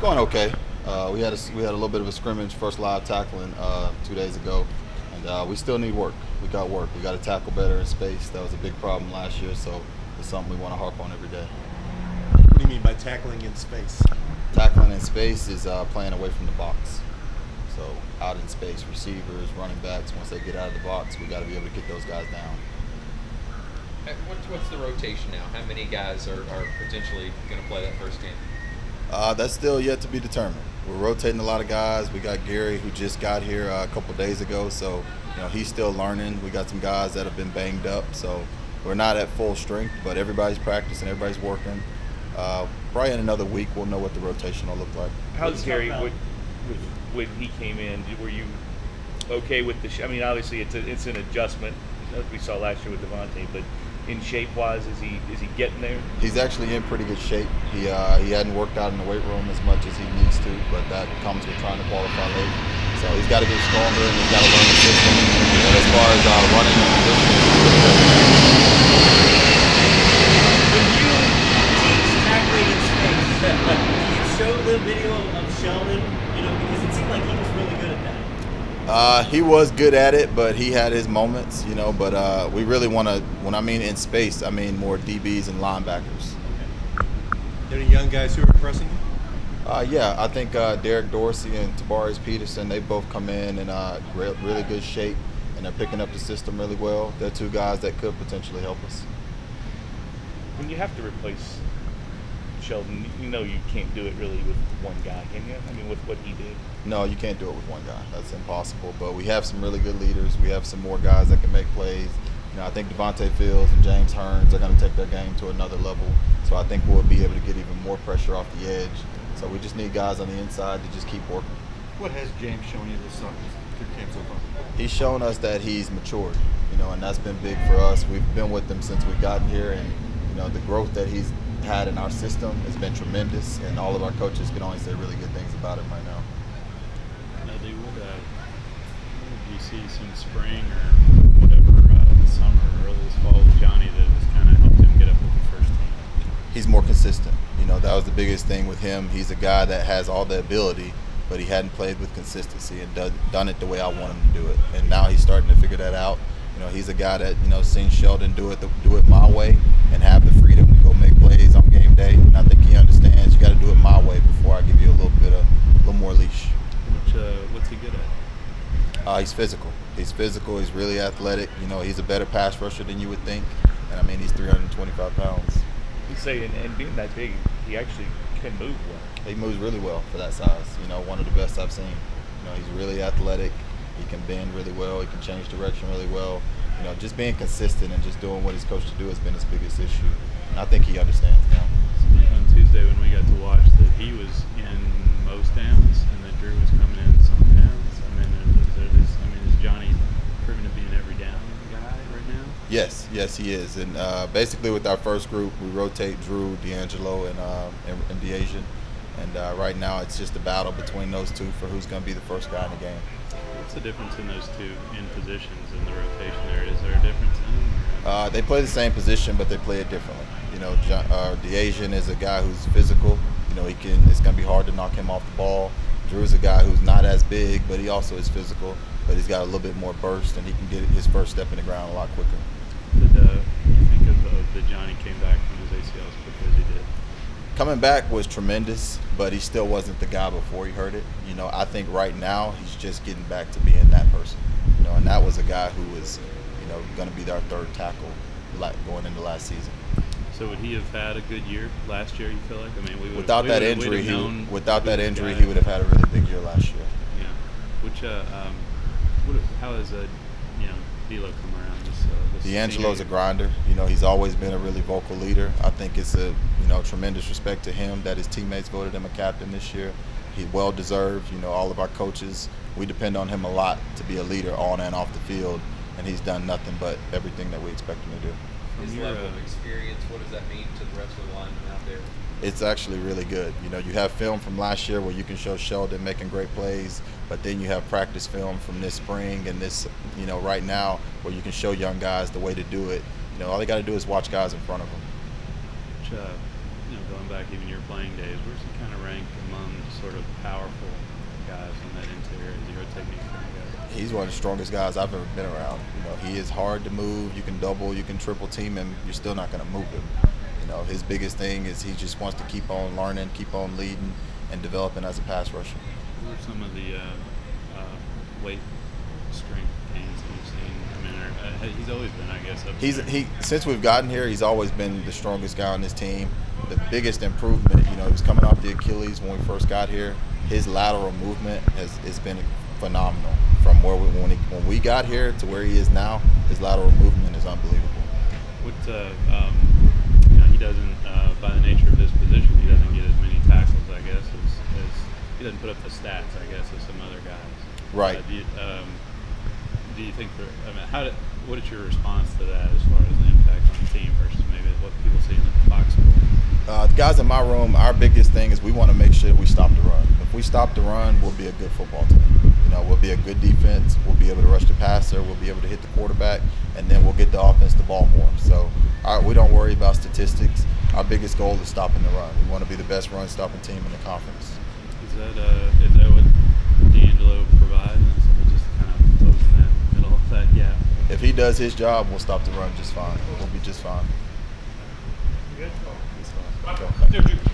going okay. We had a little bit of a scrimmage, first live tackling 2 days ago, and we still need work. We got work. We got to tackle better in space. That was a big problem last year, so it's something we want to harp on every day. What do you mean by tackling in space? Tackling in space is playing away from the box. So out in space, receivers, running backs, once they get out of the box, we got to be able to get those guys down. What's the rotation now? How many guys are potentially going to play that first game? That's still yet to be determined. We're rotating a lot of guys. We got Gary, who just got here a couple days ago, so he's still learning. We got some guys that have been banged up, so we're not at full strength, but everybody's practicing, everybody's working. Probably in another week, we'll know what the rotation will look like. How's Gary when he came in? Were you okay with the? I mean, obviously it's an adjustment, as we saw last year with Devontae, but in shape-wise, is he getting there? He's actually in pretty good shape. He hadn't worked out in the weight room as much as he needs to, but that comes with trying to qualify late. So he's got to get stronger and he's got to learn the system. But as far as running the position, When you teach tackling in space, do you show the video of Sheldon? Because it seemed like he was really good at that. he was good at it, but he had his moments, But we really want to, when I mean in space, I mean more DBs and linebackers. Any young guys who are impressing you? Yeah, I think Derek Dorsey and Tabarius Peterson, they both come in really good shape, and they're picking up the system really well. They're two guys that could potentially help us. When you have to replace Sheldon, you can't do it really with one guy, can you? I mean, with what he did. No, you can't do it with one guy. That's impossible. But we have some really good leaders. We have some more guys that can make plays. I think Devontae Fields and James Hearns are going to take their game to another level. So I think we'll be able to get even more pressure off the edge. So we just need guys on the inside to just keep working. What has James shown you this camp so far? He's shown us that he's matured, and that's been big for us. We've been with him since we've gotten here, and the growth that he's had in our system has been tremendous, and all of our coaches can only say really good things about him right now. Do you see some spring or whatever this summer or early this fall with Johnny that has kind of helped him get up with the first team? He's more consistent. That was the biggest thing with him. He's a guy that has all the ability, but he hadn't played with consistency and done it the way I want him to do it. And now he's starting to figure that out. He's a guy that seen Sheldon do it my way and have the freedom to go make plays on game day. And I think he understands you got to do it my way before I give you a little more leash. What's he good at? He's physical. He's really athletic. He's a better pass rusher than you would think. And I mean, he's 325 pounds. You say, and being that big, he actually can move well. He moves really well for that size. One of the best I've seen. He's really athletic. He can bend really well. He can change direction really well. Just being consistent and just doing what he's coached to do has been his biggest issue. And I think he understands now. On Tuesday when we got to watch that he was in most downs and that Drew was coming in some downs. Is Johnny proven to be an every down guy right now? Yes, he is. And basically with our first group, we rotate Drew, D'Angelo, and DeAsian. And right now it's just a battle between those two for who's going to be the first guy in the game. What's the difference in those two in positions in the rotation there? Is there a difference in them? They play the same position, but they play it differently. DeAsian is a guy who's physical. It's going to be hard to knock him off the ball. Drew's a guy who's not as big, but he also is physical. But he's got a little bit more burst, and he can get his first step in the ground a lot quicker. Did you think of that Johnny came back from his ACL as quickly as he did? Coming back was tremendous, but he still wasn't the guy before he hurt it. I think right now he's just getting back to being that person. And that was a guy who was, going to be our third tackle going into last season. So would he have had a good year last year? You feel like? I mean, without that injury, he would have had a really big year last year. Yeah. Which how has D'Lo come around this D'Angelo's a grinder. He's always been a really vocal leader. I think it's a tremendous respect to him that his teammates voted him a captain this year. He well deserved. All of our coaches, we depend on him a lot to be a leader on and off the field, and he's done nothing but everything that we expect him to do. His level of experience, what does that mean to the rest of the linemen out there? It's actually really good. You have film from last year where you can show Sheldon making great plays, but then you have practice film from this spring and this, right now where you can show young guys the way to do it. All they got to do is watch guys in front of them. Going back even your playing days, where's he kind of rank among sort of powerful guys in that interior zero technique kind of guy? He's one of the strongest guys I've ever been around. You know, he is hard to move. You can double, you can triple team him. You're still not going to move him. You know, his biggest thing is he just wants to keep on learning, keep on leading, and developing as a pass rusher. What are some of the weight strength gains that you've seen? I mean, he's always been, I guess, up there. Since we've gotten here, he's always been the strongest guy on this team. The biggest improvement, you know, he was coming off the Achilles when we first got here. His lateral movement has been phenomenal. From when we got here to where he is now, his lateral movement is unbelievable. What you know, he doesn't, by the nature of his position, he doesn't get as many tackles, I guess, as he doesn't put up the stats, I guess, as some other guys. Right. Do you think? What is your response to that as far as the impact on the team versus maybe what people see in the box score? The guys in my room, our biggest thing is we want to make sure we stop the run. If we stop the run, we'll be a good football team. You know, we'll be a good defense. We'll be able to rush the passer. We'll be able to hit the quarterback, and then we'll get the offense the ball more. So we don't worry about statistics. Our biggest goal is stopping the run. We want to be the best run-stopping team in the conference. Is that what D'Angelo provides? Is just kind of closing that middle of that gap? If he does his job, we'll stop the run just fine. We'll be just fine. Good. Okay, thank you.